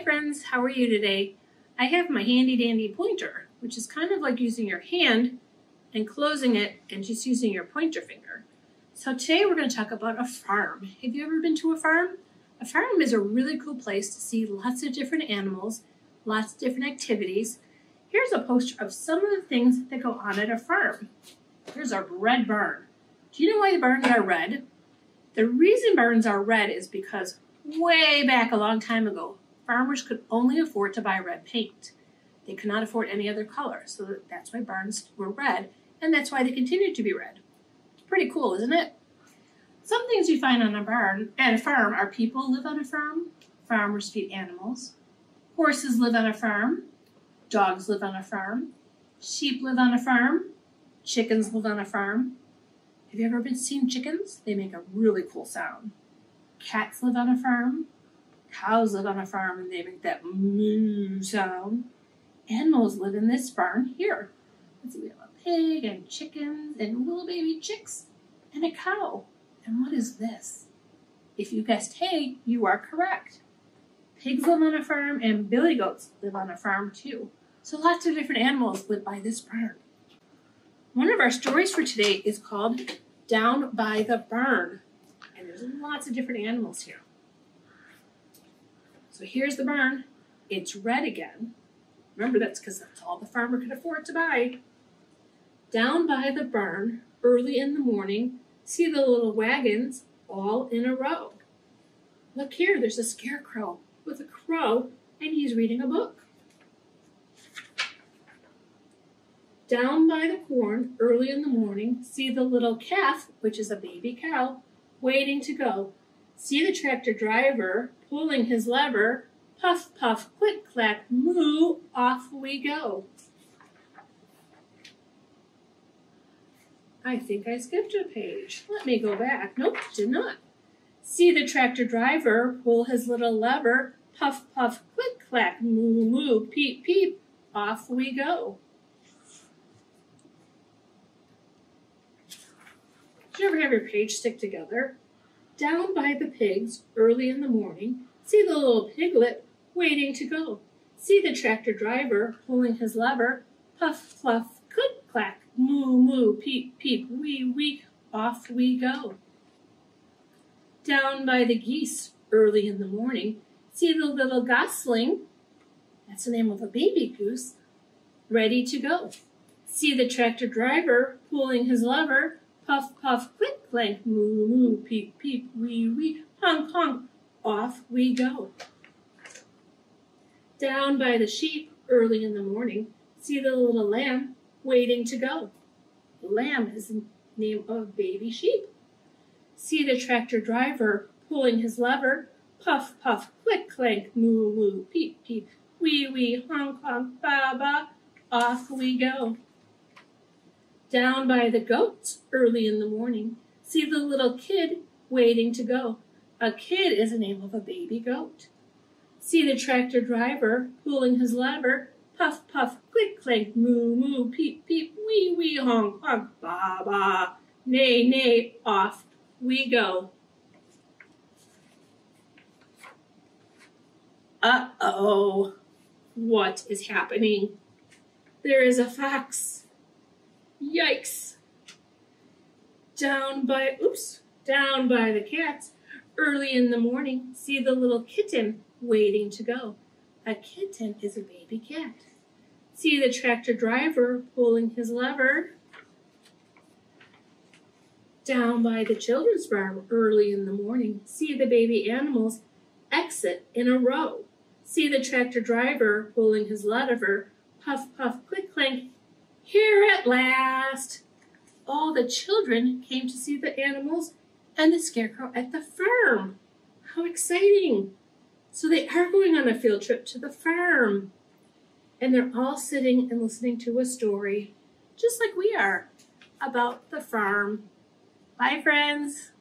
Hi friends, how are you today? I have my handy dandy pointer, which is kind of like using your hand and closing it and just using your pointer finger. So today we're going to talk about a farm. Have you ever been to a farm? A farm is a really cool place to see lots of different animals, lots of different activities. Here's a poster of some of the things that go on at a farm. Here's a red barn. Do you know why the barns are red? The reason barns are red is because way back a long time ago, farmers could only afford to buy red paint. They could not afford any other color, so that's why barns were red, and that's why they continue to be red. It's pretty cool, isn't it? Some things you find on a farm are people live on a farm, farmers feed animals, horses live on a farm, dogs live on a farm, sheep live on a farm, chickens live on a farm. Have you ever seen chickens? They make a really cool sound. Cats live on a farm. Cows live on a farm and they make that moo sound. Animals live in this barn here. Let's see, we have a pig and chickens and little baby chicks and a cow. And what is this? If you guessed hay, you are correct. Pigs live on a farm and billy goats live on a farm too. So lots of different animals live by this barn. One of our stories for today is called Down by the Barn. And there's lots of different animals here. So here's the barn. It's red again. Remember, that's because that's all the farmer could afford to buy. Down by the barn, early in the morning, see the little wagons all in a row. Look here, there's a scarecrow with a crow, and he's reading a book. Down by the corn, early in the morning, see the little calf, which is a baby cow, waiting to go. See the tractor driver pulling his lever. Puff, puff, click, clack, moo, off we go. I think I skipped a page. Let me go back. Nope, did not. See the tractor driver pull his little lever. Puff, puff, click, clack, moo, moo, peep, peep, off we go. Did you ever have your page stick together? Down by the pigs, early in the morning, see the little piglet waiting to go. See the tractor driver pulling his lever. Puff, fluff, click, clack, moo, moo, peep, peep, wee, wee, off we go. Down by the geese, early in the morning, see the little gosling, that's the name of a baby goose, ready to go. See the tractor driver pulling his lever. Puff, puff, click, clank, moo, moo, peep, peep, wee, wee, honk, honk, off we go. Down by the sheep, early in the morning, see the little lamb waiting to go. Lamb is the name of baby sheep. See the tractor driver pulling his lever. Puff, puff, click, clank, moo, moo, peep, peep, wee, wee, honk, honk, ba, ba, off we go. Down by the goats, early in the morning, see the little kid waiting to go. A kid is the name of a baby goat. See the tractor driver pulling his lever. Puff, puff, click, clank, moo, moo, peep, peep, wee, wee, honk, honk, ba, ba, neigh, neigh, off we go. Uh-oh, what is happening? There is a fox. Yikes! Down by the cats, early in the morning, see the little kitten waiting to go. A kitten is a baby cat. See the tractor driver pulling his lever. Down by the children's farm, early in the morning, see the baby animals exit in a row. See the tractor driver pulling his lever. Puff, puff, click, clank. Here at last! All the children came to see the animals and the scarecrow at the farm. How exciting! So they are going on a field trip to the farm. And they're all sitting and listening to a story, just like we are, about the farm. Bye, friends!